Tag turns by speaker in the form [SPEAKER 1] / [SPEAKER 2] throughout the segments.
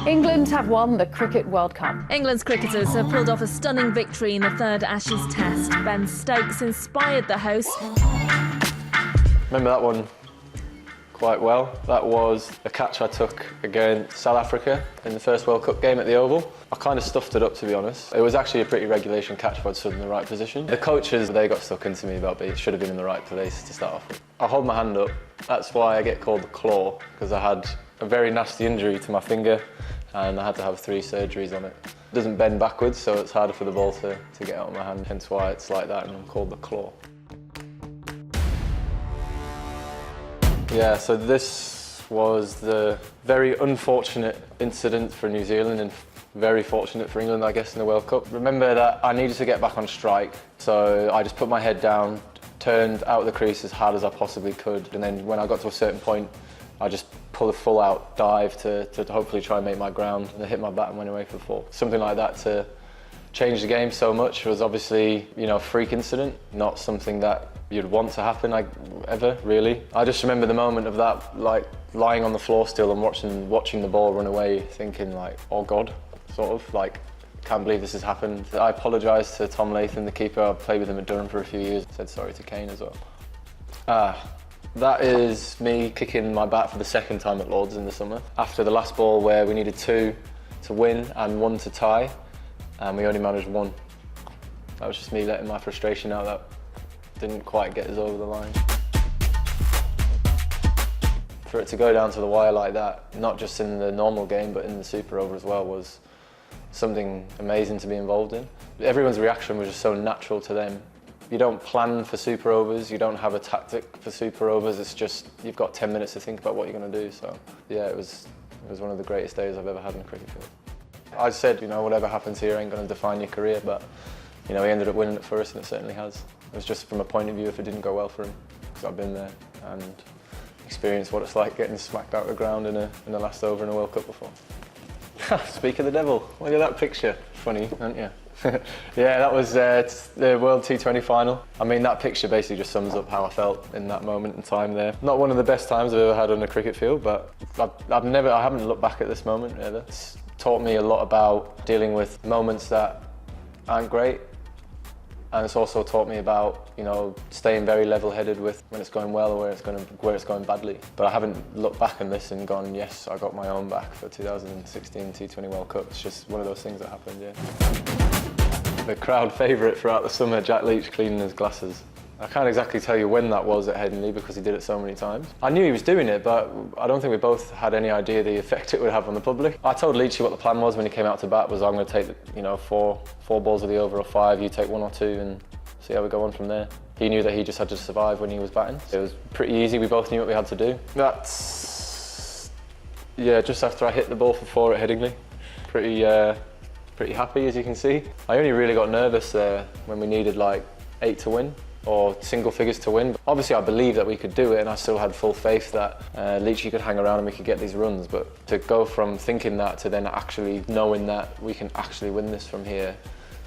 [SPEAKER 1] England have won the Cricket World Cup.
[SPEAKER 2] England's cricketers have pulled off a stunning victory in the third Ashes Test. Ben Stokes inspired the hosts.
[SPEAKER 3] Remember that one quite well. That was a catch I took against South Africa in the first World Cup game at the Oval. I kind of stuffed it up, to be honest. It was actually a pretty regulation catch if I'd stood in the right position. The coaches, they got stuck into me about it should have been in the right place to start off with. I hold my hand up. That's why I get called the claw, because I had a very nasty injury to my finger and I had to have 3 surgeries on it. It doesn't bend backwards, so it's harder for the ball to get out of my hand, hence why it's like that and I'm called the claw. Yeah, so this was the very unfortunate incident for New Zealand and very fortunate for England, I guess, in the World Cup. Remember that I needed to get back on strike, so I just put my head down, turned out of the crease as hard as I possibly could, and then when I got to a certain point, I just pulled a full-out dive to hopefully try and make my ground, and I hit my bat and went away for 4. Something like that to change the game so much was obviously, you know, a freak incident, not something that you'd want to happen, ever, really. I just remember the moment of that, like, lying on the floor still and watching the ball run away, thinking like, oh God, sort of, like, can't believe this has happened. I apologised to Tom Latham, the keeper. I played with him at Durham for a few years. Said sorry to Kane as well. That is me kicking my bat for the 2nd time at Lord's in the summer. After the last ball where we needed 2 to win and 1 to tie, and we only managed 1. That was just me letting my frustration out that didn't quite get us over the line. For it to go down to the wire like that, not just in the normal game but in the Super Over as well, was something amazing to be involved in. Everyone's reaction was just so natural to them. You don't plan for Super Overs, you don't have a tactic for Super Overs, it's just you've got 10 minutes to think about what you're going to do. So yeah, it was one of the greatest days I've ever had in a cricket field. I said, you know, whatever happens here ain't going to define your career, but you know, he ended up winning it for us and it certainly has. It was just from a point of view if it didn't go well for him, because I've been there and experienced what it's like getting smacked out of the ground in the last over in a World Cup before. Speak of the devil, look at that picture. Funny, aren't you? Yeah, that was the World T20 final. I mean, that picture basically just sums up how I felt in that moment in time there. Not one of the best times I've ever had on a cricket field, but I haven't looked back at this moment ever. It's taught me a lot about dealing with moments that aren't great, and it's also taught me about, you know, staying very level-headed with when it's going well or where it's going badly. But I haven't looked back on this and gone, yes, I got my own back for 2016 T20 World Cup. It's just one of those things that happened, yeah. The crowd favourite throughout the summer, Jack Leach cleaning his glasses. I can't exactly tell you when that was at Headingley because he did it so many times. I knew he was doing it, but I don't think we both had any idea the effect it would have on the public. I told Leachy what the plan was when he came out to bat was I'm going to take, you know, four balls of the over or 5, you take 1 or 2 and see how we go on from there. He knew that he just had to survive when he was batting. It was pretty easy, we both knew what we had to do. That's, yeah, just after I hit the ball for 4 at Headingley. Pretty happy, as you can see. I only really got nervous there when we needed like 8 to win, or single figures to win. Obviously I believed that we could do it and I still had full faith that Leachy could hang around and we could get these runs, but to go from thinking that to then actually knowing that we can actually win this from here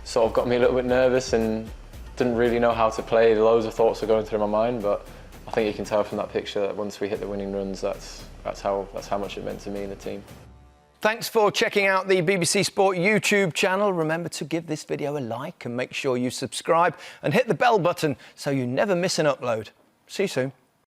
[SPEAKER 3] sort of got me a little bit nervous and didn't really know how to play. Loads of thoughts were going through my mind, but I think you can tell from that picture that once we hit the winning runs, that's how much it meant to me and the team.
[SPEAKER 4] Thanks for checking out the BBC Sport YouTube channel. Remember to give this video a like and make sure you subscribe and hit the bell button so you never miss an upload. See you soon.